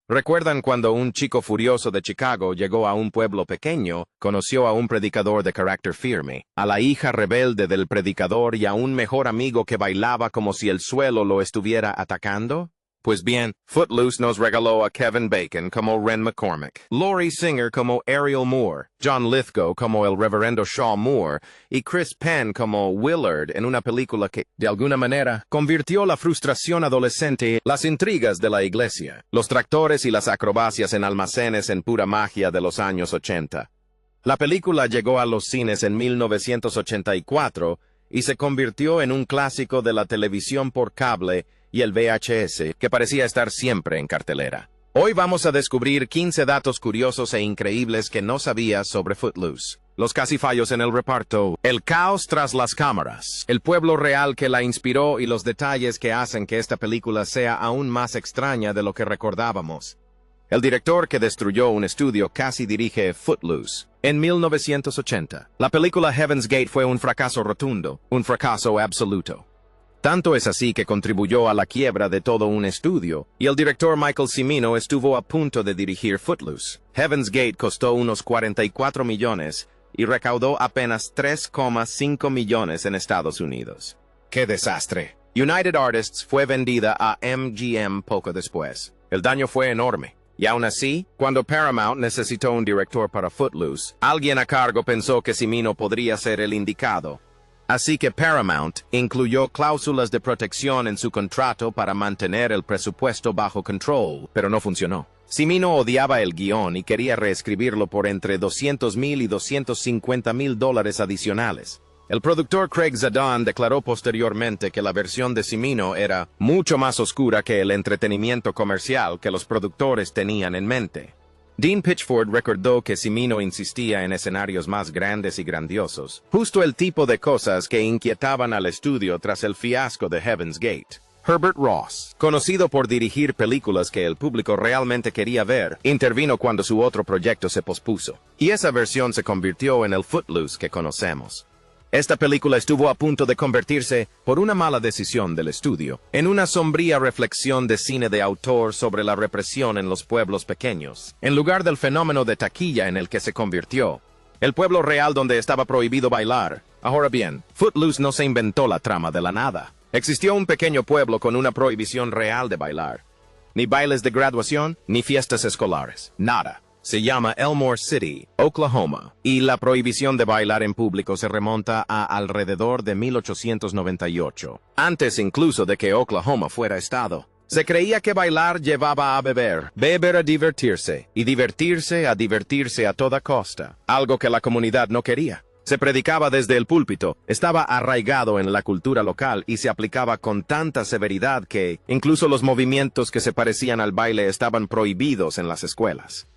¿Recuerdan cuando un chico furioso de Chicago llegó a un pueblo pequeño, conoció a un predicador de carácter firme, a la hija rebelde del predicador y a un mejor amigo que bailaba como si el suelo lo estuviera atacando? Pues bien, Footloose nos regaló a Kevin Bacon como Ren McCormick, Laurie Singer como Ariel Moore, John Lithgow como el reverendo Shaw Moore y Chris Penn como Willard en una película que, de alguna manera, convirtió la frustración adolescente, las intrigas de la iglesia, los tractores y las acrobacias en almacenes en pura magia de los años 80. La película llegó a los cines en 1984 y se convirtió en un clásico de la televisión por cable y el VHS, que parecía estar siempre en cartelera. Hoy vamos a descubrir 15 datos curiosos e increíbles que no sabías sobre Footloose. Los casi fallos en el reparto, el caos tras las cámaras, el pueblo real que la inspiró y los detalles que hacen que esta película sea aún más extraña de lo que recordábamos. El director que destruyó un estudio casi dirige Footloose. En 1980, la película Heaven's Gate fue un fracaso rotundo, un fracaso absoluto. Tanto es así que contribuyó a la quiebra de todo un estudio, y el director Michael Cimino estuvo a punto de dirigir Footloose. Heaven's Gate costó unos 44 millones y recaudó apenas 3,5 millones en Estados Unidos. ¡Qué desastre! United Artists fue vendida a MGM poco después. El daño fue enorme. Y aún así, cuando Paramount necesitó un director para Footloose, alguien a cargo pensó que Cimino podría ser el indicado. Así que Paramount incluyó cláusulas de protección en su contrato para mantener el presupuesto bajo control, pero no funcionó. Cimino odiaba el guión y quería reescribirlo por entre $200,000 y $250,000 adicionales. El productor Craig Zadan declaró posteriormente que la versión de Cimino era mucho más oscura que el entretenimiento comercial que los productores tenían en mente. Dean Pitchford recordó que Cimino insistía en escenarios más grandes y grandiosos, justo el tipo de cosas que inquietaban al estudio tras el fiasco de Heaven's Gate. Herbert Ross, conocido por dirigir películas que el público realmente quería ver, intervino cuando su otro proyecto se pospuso, y esa versión se convirtió en el Footloose que conocemos. Esta película estuvo a punto de convertirse, por una mala decisión del estudio, en una sombría reflexión de cine de autor sobre la represión en los pueblos pequeños, en lugar del fenómeno de taquilla en el que se convirtió, el pueblo real donde estaba prohibido bailar. Ahora bien, Footloose no se inventó la trama de la nada. Existió un pequeño pueblo con una prohibición real de bailar. Ni bailes de graduación, ni fiestas escolares. Nada. Se llama Elmore City, Oklahoma, y la prohibición de bailar en público se remonta a alrededor de 1898, antes incluso de que Oklahoma fuera estado. Se creía que bailar llevaba a beber, beber a divertirse, y divertirse a toda costa, algo que la comunidad no quería. Se predicaba desde el púlpito, estaba arraigado en la cultura local y se aplicaba con tanta severidad que incluso los movimientos que se parecían al baile estaban prohibidos en las escuelas.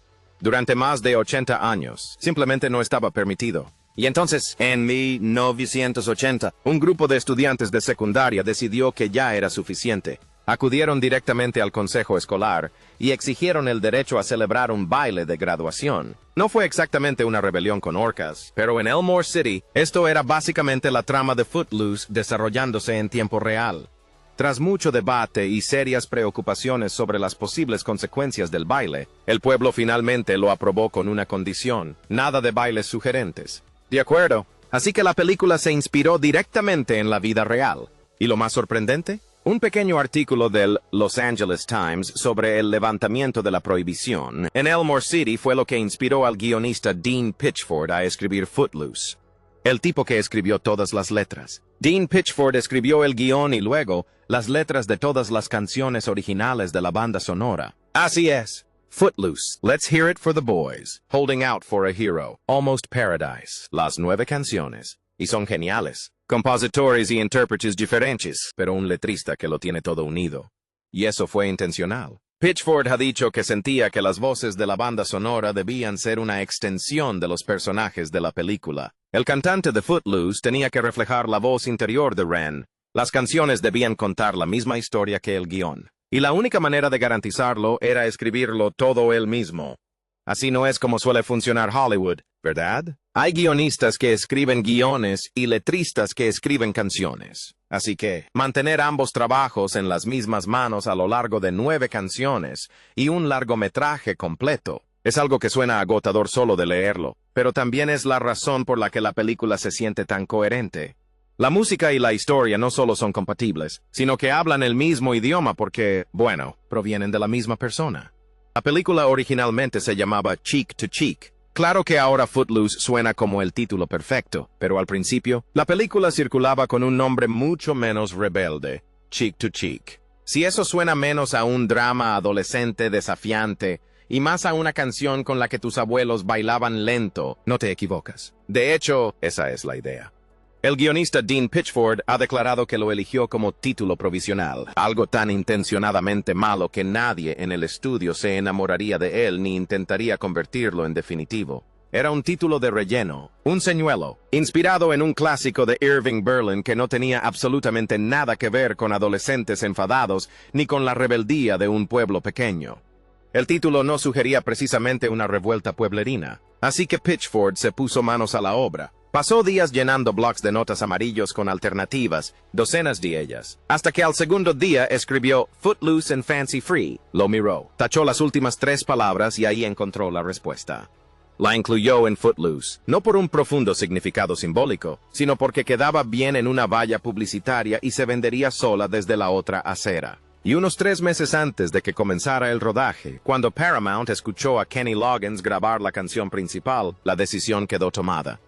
Durante más de 80 años, simplemente no estaba permitido. Y entonces, en 1980, un grupo de estudiantes de secundaria decidió que ya era suficiente. Acudieron directamente al consejo escolar y exigieron el derecho a celebrar un baile de graduación. No fue exactamente una rebelión con orcas, pero en Elmore City, esto era básicamente la trama de Footloose desarrollándose en tiempo real. Tras mucho debate y serias preocupaciones sobre las posibles consecuencias del baile, el pueblo finalmente lo aprobó con una condición: nada de bailes sugerentes. De acuerdo. Así que la película se inspiró directamente en la vida real. ¿Y lo más sorprendente? Un pequeño artículo del Los Angeles Times sobre el levantamiento de la prohibición en Elmore City fue lo que inspiró al guionista Dean Pitchford a escribir Footloose. El tipo que escribió todas las letras. Dean Pitchford escribió el guión y luego las letras de todas las canciones originales de la banda sonora. Así es. Footloose, Let's Hear It for the Boys, Holding Out for a Hero, Almost Paradise, las 9 canciones. Y son geniales. Compositores y intérpretes diferentes, pero un letrista que lo tiene todo unido. Y eso fue intencional. Pitchford ha dicho que sentía que las voces de la banda sonora debían ser una extensión de los personajes de la película. El cantante de Footloose tenía que reflejar la voz interior de Ren. Las canciones debían contar la misma historia que el guión. Y la única manera de garantizarlo era escribirlo todo él mismo. Así no es como suele funcionar Hollywood, ¿verdad? Hay guionistas que escriben guiones y letristas que escriben canciones. Así que, mantener ambos trabajos en las mismas manos a lo largo de 9 canciones y un largometraje completo es algo que suena agotador solo de leerlo, pero también es la razón por la que la película se siente tan coherente. La música y la historia no solo son compatibles, sino que hablan el mismo idioma porque, bueno, provienen de la misma persona. La película originalmente se llamaba Cheek to Cheek. Claro que ahora Footloose suena como el título perfecto, pero al principio, la película circulaba con un nombre mucho menos rebelde, Cheek to Cheek. Si eso suena menos a un drama adolescente desafiante, y más a una canción con la que tus abuelos bailaban lento, no te equivocas. De hecho, esa es la idea. El guionista Dean Pitchford ha declarado que lo eligió como título provisional, algo tan intencionadamente malo que nadie en el estudio se enamoraría de él ni intentaría convertirlo en definitivo. Era un título de relleno, un señuelo, inspirado en un clásico de Irving Berlin que no tenía absolutamente nada que ver con adolescentes enfadados ni con la rebeldía de un pueblo pequeño. El título no sugería precisamente una revuelta pueblerina, así que Pitchford se puso manos a la obra. Pasó días llenando blocs de notas amarillos con alternativas, docenas de ellas, hasta que al segundo día escribió Footloose and Fancy Free, lo miró, tachó las últimas 3 palabras y ahí encontró la respuesta. La incluyó en Footloose, no por un profundo significado simbólico, sino porque quedaba bien en una valla publicitaria y se vendería sola desde la otra acera. Y unos 3 meses antes de que comenzara el rodaje, cuando Paramount escuchó a Kenny Loggins grabar la canción principal, la decisión quedó tomada.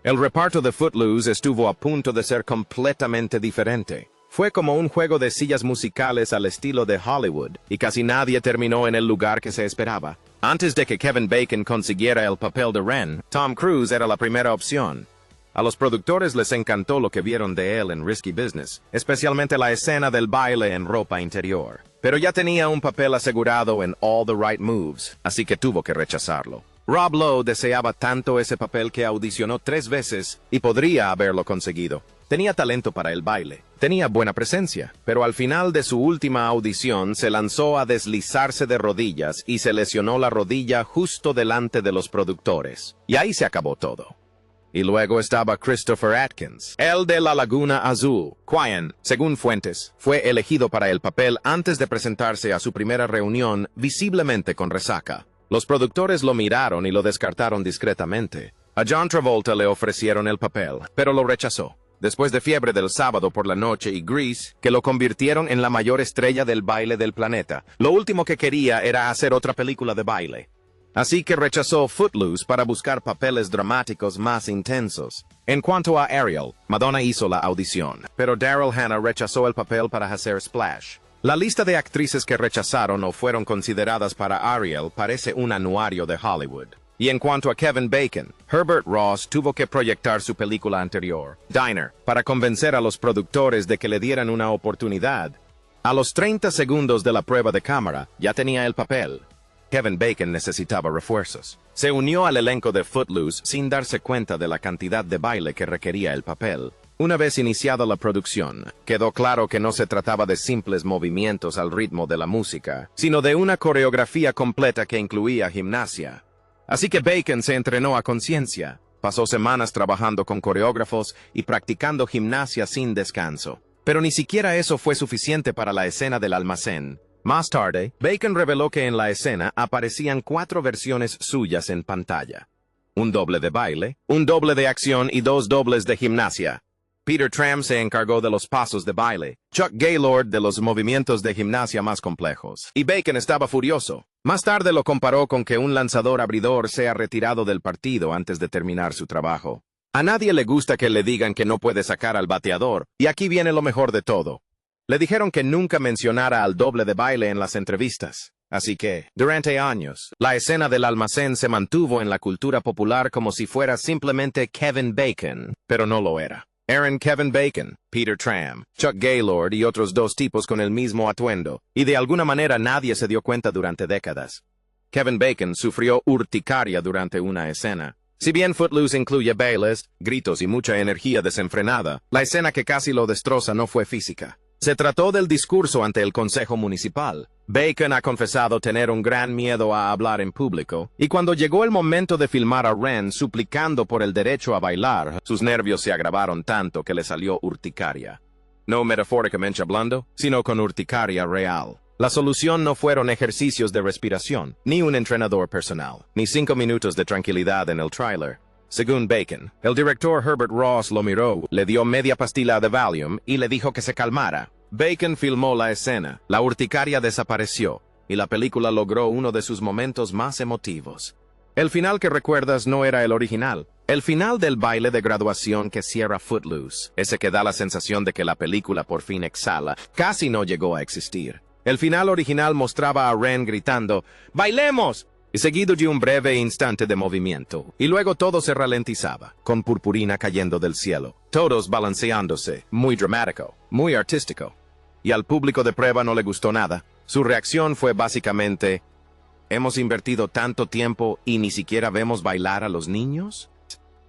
El reparto de Footloose estuvo a punto de ser completamente diferente. Fue como un juego de sillas musicales al estilo de Hollywood, y casi nadie terminó en el lugar que se esperaba. Antes de que Kevin Bacon consiguiera el papel de Ren, Tom Cruise era la primera opción. A los productores les encantó lo que vieron de él en Risky Business, especialmente la escena del baile en ropa interior. Pero ya tenía un papel asegurado en All the Right Moves, así que tuvo que rechazarlo. Rob Lowe deseaba tanto ese papel que audicionó 3 veces y podría haberlo conseguido. Tenía talento para el baile, tenía buena presencia, pero al final de su última audición se lanzó a deslizarse de rodillas y se lesionó la rodilla justo delante de los productores. Y ahí se acabó todo. Y luego estaba Christopher Atkins, el de La Laguna Azul. Quien, según fuentes, fue elegido para el papel antes de presentarse a su primera reunión visiblemente con resaca. Los productores lo miraron y lo descartaron discretamente. A John Travolta le ofrecieron el papel, pero lo rechazó. Después de Fiebre del Sábado por la Noche y Grease, que lo convirtieron en la mayor estrella del baile del planeta, lo último que quería era hacer otra película de baile. Así que rechazó Footloose para buscar papeles dramáticos más intensos. En cuanto a Ariel, Madonna hizo la audición, pero Daryl Hannah rechazó el papel para hacer Splash. La lista de actrices que rechazaron o fueron consideradas para Ariel parece un anuario de Hollywood. Y en cuanto a Kevin Bacon, Herbert Ross tuvo que proyectar su película anterior, Diner, para convencer a los productores de que le dieran una oportunidad. A los 30 segundos de la prueba de cámara, ya tenía el papel. Kevin Bacon necesitaba refuerzos. Se unió al elenco de Footloose sin darse cuenta de la cantidad de baile que requería el papel. Una vez iniciada la producción, quedó claro que no se trataba de simples movimientos al ritmo de la música, sino de una coreografía completa que incluía gimnasia. Así que Bacon se entrenó a conciencia, pasó semanas trabajando con coreógrafos y practicando gimnasia sin descanso. Pero ni siquiera eso fue suficiente para la escena del almacén. Más tarde, Bacon reveló que en la escena aparecían 4 versiones suyas en pantalla. Un doble de baile, un doble de acción y 2 dobles de gimnasia. Peter Tram se encargó de los pasos de baile, Chuck Gaylord de los movimientos de gimnasia más complejos. Y Bacon estaba furioso. Más tarde lo comparó con que un lanzador abridor sea retirado del partido antes de terminar su trabajo. A nadie le gusta que le digan que no puede sacar al bateador, y aquí viene lo mejor de todo. Le dijeron que nunca mencionara al doble de baile en las entrevistas. Así que, durante años, la escena del almacén se mantuvo en la cultura popular como si fuera simplemente Kevin Bacon, pero no lo era. Eran Kevin Bacon, Peter Tram, Chuck Gaylord y otros 2 tipos con el mismo atuendo, y de alguna manera nadie se dio cuenta durante décadas. Kevin Bacon sufrió urticaria durante una escena. Si bien Footloose incluye bailes, gritos y mucha energía desenfrenada, la escena que casi lo destroza no fue física. Se trató del discurso ante el Consejo Municipal. Bacon ha confesado tener un gran miedo a hablar en público, y cuando llegó el momento de filmar a Ren suplicando por el derecho a bailar, sus nervios se agravaron tanto que le salió urticaria. No metafóricamente hablando, sino con urticaria real. La solución no fueron ejercicios de respiración, ni un entrenador personal, ni 5 minutos de tranquilidad en el tráiler. Según Bacon, el director Herbert Ross lo miró, le dio media pastilla de Valium y le dijo que se calmara. Bacon filmó la escena, la urticaria desapareció, y la película logró uno de sus momentos más emotivos. El final que recuerdas no era el original. El final del baile de graduación que cierra Footloose, ese que da la sensación de que la película por fin exhala, casi no llegó a existir. El final original mostraba a Ren gritando, ¡bailemos!, y seguido de un breve instante de movimiento, y luego todo se ralentizaba, con purpurina cayendo del cielo, todos balanceándose, muy dramático, muy artístico. Y al público de prueba no le gustó nada. Su reacción fue básicamente, ¿hemos invertido tanto tiempo y ni siquiera vemos bailar a los niños?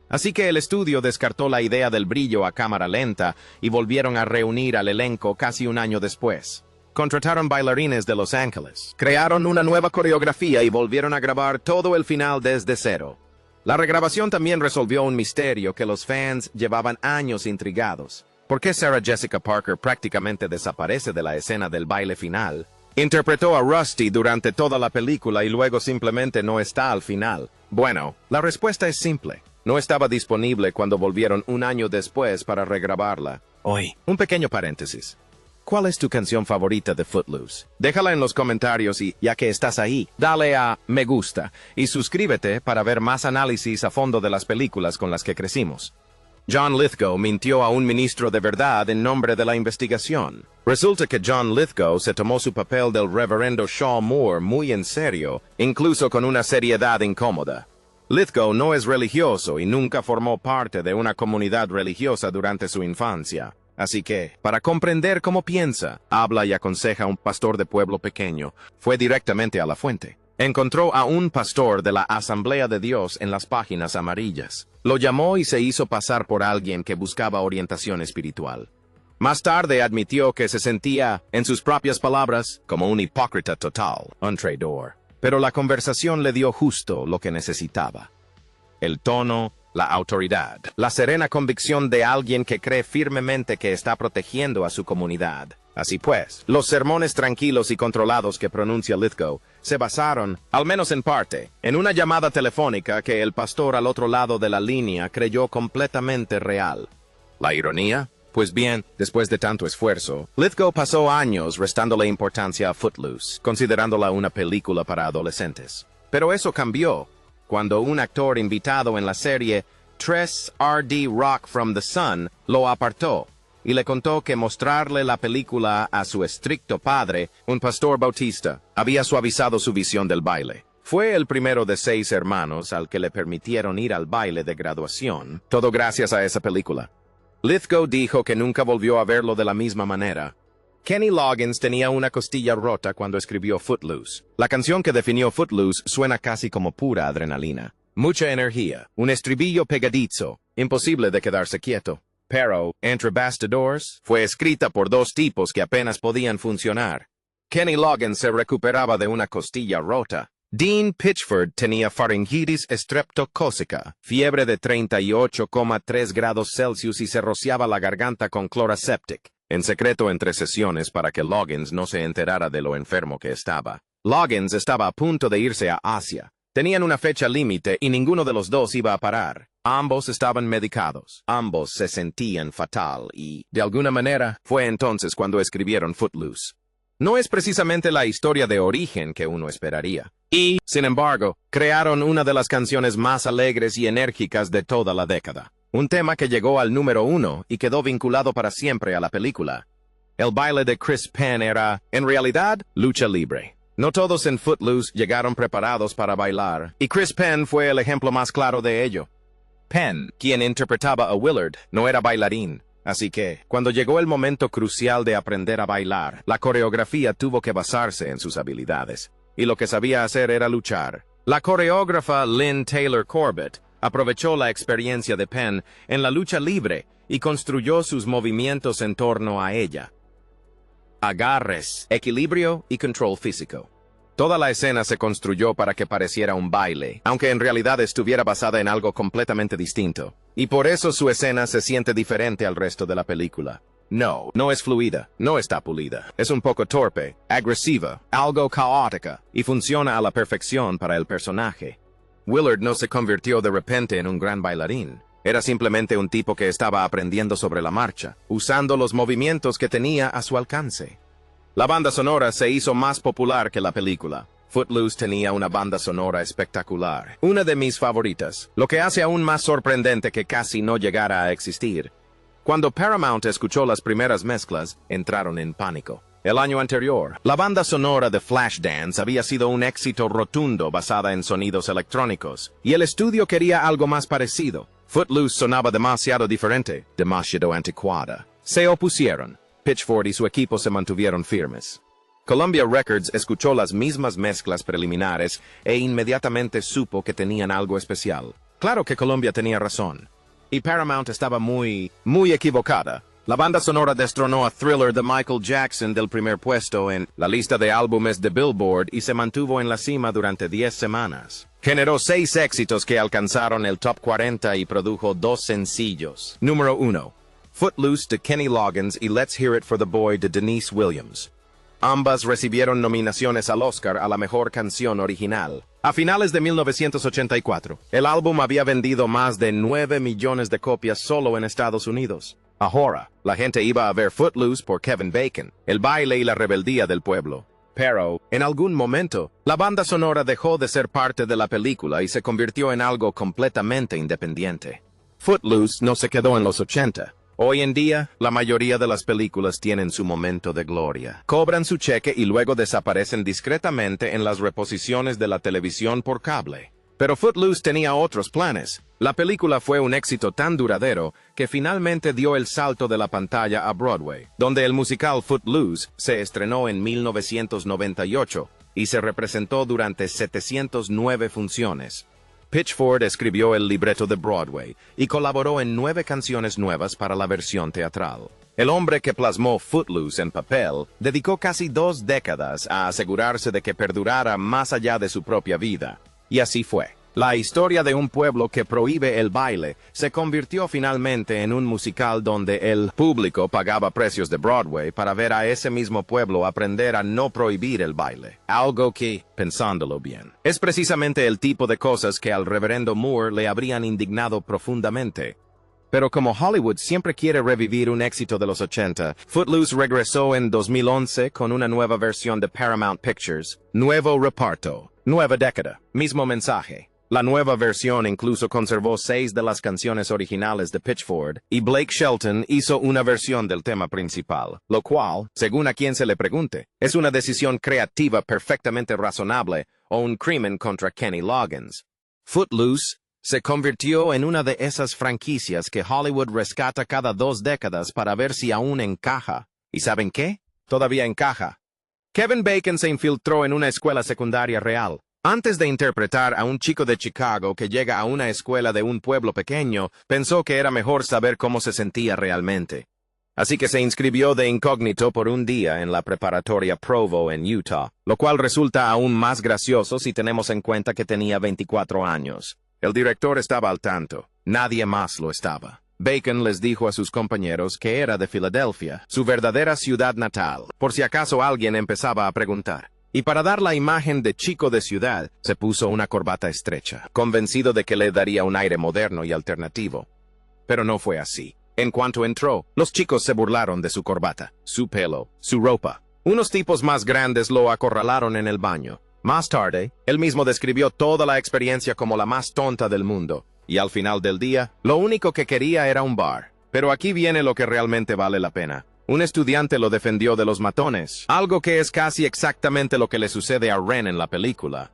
Así que el estudio descartó la idea del brillo a cámara lenta y volvieron a reunir al elenco casi un año después. Contrataron bailarines de Los Ángeles, crearon una nueva coreografía y volvieron a grabar todo el final desde cero. La regrabación también resolvió un misterio que los fans llevaban años intrigados. ¿Por qué Sarah Jessica Parker prácticamente desaparece de la escena del baile final? Interpretó a Rusty durante toda la película y luego simplemente no está al final. Bueno, la respuesta es simple. No estaba disponible cuando volvieron un año después para regrabarla. Hoy, un pequeño paréntesis. ¿Cuál es tu canción favorita de Footloose? Déjala en los comentarios y, ya que estás ahí, dale a me gusta y suscríbete para ver más análisis a fondo de las películas con las que crecimos. John Lithgow mintió a un ministro de verdad en nombre de la investigación. Resulta que John Lithgow se tomó su papel del reverendo Shaw Moore muy en serio, incluso con una seriedad incómoda. Lithgow no es religioso y nunca formó parte de una comunidad religiosa durante su infancia. Así que, para comprender cómo piensa, habla y aconseja a un pastor de pueblo pequeño, fue directamente a la fuente. Encontró a un pastor de la Asamblea de Dios en las páginas amarillas. Lo llamó y se hizo pasar por alguien que buscaba orientación espiritual. Más tarde admitió que se sentía, en sus propias palabras, como un hipócrita total, un traidor. Pero la conversación le dio justo lo que necesitaba. El tono, la autoridad, la serena convicción de alguien que cree firmemente que está protegiendo a su comunidad. Así pues, los sermones tranquilos y controlados que pronuncia Lithgow se basaron, al menos en parte, en una llamada telefónica que el pastor al otro lado de la línea creyó completamente real. ¿La ironía? Pues bien, después de tanto esfuerzo, Lithgow pasó años restándole importancia a Footloose, considerándola una película para adolescentes. Pero eso cambió cuando un actor invitado en la serie 3RD Rock from the Sun lo apartó y le contó que mostrarle la película a su estricto padre, un pastor bautista, había suavizado su visión del baile. Fue el primero de 6 hermanos al que le permitieron ir al baile de graduación, todo gracias a esa película. Lithgow dijo que nunca volvió a verlo de la misma manera. Kenny Loggins tenía una costilla rota cuando escribió Footloose. La canción que definió Footloose suena casi como pura adrenalina. Mucha energía, un estribillo pegadizo, imposible de quedarse quieto. Pero, entre bastidores, fue escrita por 2 tipos que apenas podían funcionar. Kenny Loggins se recuperaba de una costilla rota. Dean Pitchford tenía faringitis estreptocócica, fiebre de 38,3 grados Celsius y se rociaba la garganta con Chloraseptic, en secreto entre sesiones para que Loggins no se enterara de lo enfermo que estaba. Loggins estaba a punto de irse a Asia. Tenían una fecha límite y ninguno de los dos iba a parar. Ambos estaban medicados, ambos se sentían fatal y, de alguna manera, fue entonces cuando escribieron Footloose. No es precisamente la historia de origen que uno esperaría. Y, sin embargo, crearon una de las canciones más alegres y enérgicas de toda la década. Un tema que llegó al número 1 y quedó vinculado para siempre a la película. El baile de Chris Penn era, en realidad, lucha libre. No todos en Footloose llegaron preparados para bailar, y Chris Penn fue el ejemplo más claro de ello. Penn, quien interpretaba a Willard, no era bailarín. Así que, cuando llegó el momento crucial de aprender a bailar, la coreografía tuvo que basarse en sus habilidades. Y lo que sabía hacer era luchar. La coreógrafa Lynn Taylor Corbett aprovechó la experiencia de Penn en la lucha libre y construyó sus movimientos en torno a ella. agarres, equilibrio y control físico. Toda la escena se construyó para que pareciera un baile, aunque en realidad estuviera basada en algo completamente distinto. Y por eso su escena se siente diferente al resto de la película. No es fluida, no está pulida. Es un poco torpe, agresiva, algo caótica, y funciona a la perfección para el personaje. Willard no se convirtió de repente en un gran bailarín. Era simplemente un tipo que estaba aprendiendo sobre la marcha, usando los movimientos que tenía a su alcance. La banda sonora se hizo más popular que la película. Footloose tenía una banda sonora espectacular, una de mis favoritas, lo que hace aún más sorprendente que casi no llegara a existir. Cuando Paramount escuchó las primeras mezclas, entraron en pánico. El año anterior, la banda sonora de Flashdance había sido un éxito rotundo basada en sonidos electrónicos, y el estudio quería algo más parecido. Footloose sonaba demasiado diferente, demasiado anticuada. Se opusieron. Pitchford y su equipo se mantuvieron firmes. Columbia Records escuchó las mismas mezclas preliminares e inmediatamente supo que tenían algo especial. Claro que Columbia tenía razón. Y Paramount estaba muy equivocada. La banda sonora destronó a Thriller de Michael Jackson del primer puesto en la lista de álbumes de Billboard y se mantuvo en la cima durante 10 semanas. Generó 6 éxitos que alcanzaron el top 40 y produjo 2 sencillos. Número 1. Footloose de Kenny Loggins y Let's Hear It for the Boy de Denise Williams. Ambas recibieron nominaciones al Oscar a la mejor canción original. A finales de 1984, el álbum había vendido más de 9 millones de copias solo en Estados Unidos. Ahora, la gente iba a ver Footloose por Kevin Bacon, el baile y la rebeldía del pueblo. Pero, en algún momento, la banda sonora dejó de ser parte de la película y se convirtió en algo completamente independiente. Footloose no se quedó en los 80. Hoy en día, la mayoría de las películas tienen su momento de gloria. Cobran su cheque y luego desaparecen discretamente en las reposiciones de la televisión por cable. Pero Footloose tenía otros planes. La película fue un éxito tan duradero que finalmente dio el salto de la pantalla a Broadway, donde el musical Footloose se estrenó en 1998 y se representó durante 709 funciones. Pitchford escribió el libreto de Broadway y colaboró en 9 canciones nuevas para la versión teatral. El hombre que plasmó Footloose en papel dedicó casi 2 décadas a asegurarse de que perdurara más allá de su propia vida. Y así fue. La historia de un pueblo que prohíbe el baile se convirtió finalmente en un musical donde el público pagaba precios de Broadway para ver a ese mismo pueblo aprender a no prohibir el baile. Algo que, pensándolo bien, es precisamente el tipo de cosas que al reverendo Moore le habrían indignado profundamente. Pero como Hollywood siempre quiere revivir un éxito de los 80, Footloose regresó en 2011 con una nueva versión de Paramount Pictures, nuevo reparto, nueva década, mismo mensaje. La nueva versión incluso conservó 6 de las canciones originales de Pitchford, y Blake Shelton hizo una versión del tema principal, lo cual, según a quien se le pregunte, es una decisión creativa perfectamente razonable o un crimen contra Kenny Loggins. Footloose se convirtió en una de esas franquicias que Hollywood rescata cada 2 décadas para ver si aún encaja. ¿Y saben qué? Todavía encaja. Kevin Bacon se infiltró en una escuela secundaria real. Antes de interpretar a un chico de Chicago que llega a una escuela de un pueblo pequeño, pensó que era mejor saber cómo se sentía realmente. Así que se inscribió de incógnito por un día en la preparatoria Provo en Utah, lo cual resulta aún más gracioso si tenemos en cuenta que tenía 24 años. El director estaba al tanto. Nadie más lo estaba. Bacon les dijo a sus compañeros que era de Filadelfia, su verdadera ciudad natal, por si acaso alguien empezaba a preguntar. Y para dar la imagen de chico de ciudad, se puso una corbata estrecha, convencido de que le daría un aire moderno y alternativo. Pero no fue así. En cuanto entró, los chicos se burlaron de su corbata, su pelo, su ropa. Unos tipos más grandes lo acorralaron en el baño. Más tarde, él mismo describió toda la experiencia como la más tonta del mundo. Y al final del día, lo único que quería era un bar. Pero aquí viene lo que realmente vale la pena. Un estudiante lo defendió de los matones, algo que es casi exactamente lo que le sucede a Ren en la película.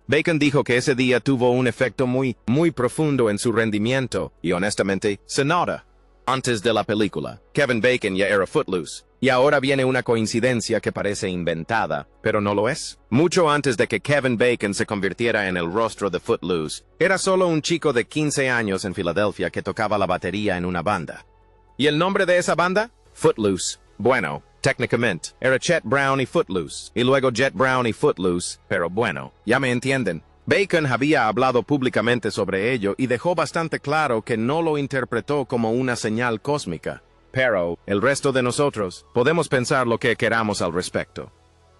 Bacon dijo que ese día tuvo un efecto muy profundo en su rendimiento, y honestamente, se nota. Antes de la película, Kevin Bacon ya era Footloose, y ahora viene una coincidencia que parece inventada, pero no lo es. Mucho antes de que Kevin Bacon se convirtiera en el rostro de Footloose, era solo un chico de 15 años en Filadelfia que tocaba la batería en una banda. ¿Y el nombre de esa banda? Footloose. Bueno, técnicamente, era Chet Brown y Footloose, y luego Jet Brown y Footloose, pero bueno, ya me entienden. Bacon había hablado públicamente sobre ello y dejó bastante claro que no lo interpretó como una señal cósmica. Pero, el resto de nosotros, podemos pensar lo que queramos al respecto.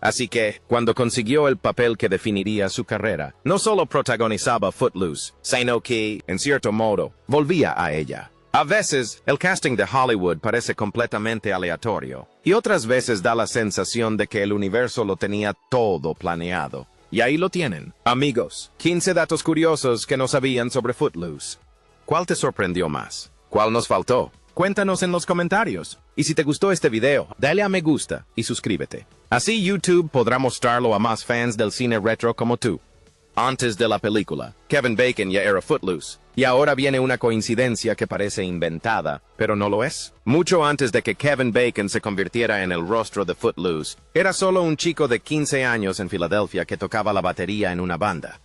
Así que, cuando consiguió el papel que definiría su carrera, no solo protagonizaba Footloose, sino que, en cierto modo, volvía a ella. A veces, el casting de Hollywood parece completamente aleatorio, y otras veces da la sensación de que el universo lo tenía todo planeado. Y ahí lo tienen, amigos, 15 datos curiosos que no sabían sobre Footloose. ¿Cuál te sorprendió más? ¿Cuál nos faltó? Cuéntanos en los comentarios. Y si te gustó este video, dale a me gusta y suscríbete. Así YouTube podrá mostrarlo a más fans del cine retro como tú. Antes de la película, Kevin Bacon ya era Footloose. Y ahora viene una coincidencia que parece inventada, pero no lo es. Mucho antes de que Kevin Bacon se convirtiera en el rostro de Footloose, era solo un chico de 15 años en Filadelfia que tocaba la batería en una banda.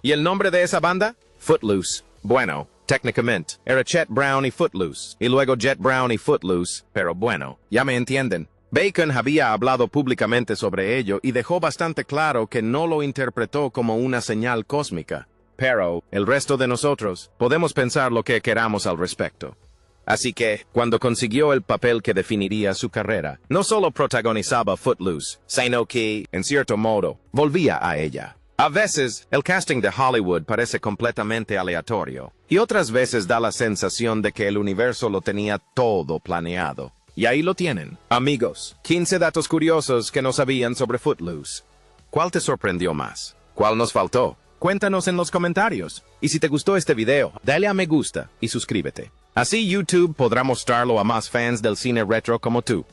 ¿Y el nombre de esa banda? Footloose. Bueno, técnicamente, era Chet Brown y Footloose, y luego Jet Brown y Footloose, pero bueno, ya me entienden. Bacon había hablado públicamente sobre ello y dejó bastante claro que no lo interpretó como una señal cósmica. Pero, el resto de nosotros, podemos pensar lo que queramos al respecto. Así que, cuando consiguió el papel que definiría su carrera, no solo protagonizaba Footloose, sino que, en cierto modo, volvía a ella. A veces, el casting de Hollywood parece completamente aleatorio, y otras veces da la sensación de que el universo lo tenía todo planeado. Y ahí lo tienen, amigos, 15 datos curiosos que no sabían sobre Footloose. ¿Cuál te sorprendió más? ¿Cuál nos faltó? Cuéntanos en los comentarios. Y si te gustó este video, dale a me gusta y suscríbete. Así YouTube podrá mostrarlo a más fans del cine retro como tú.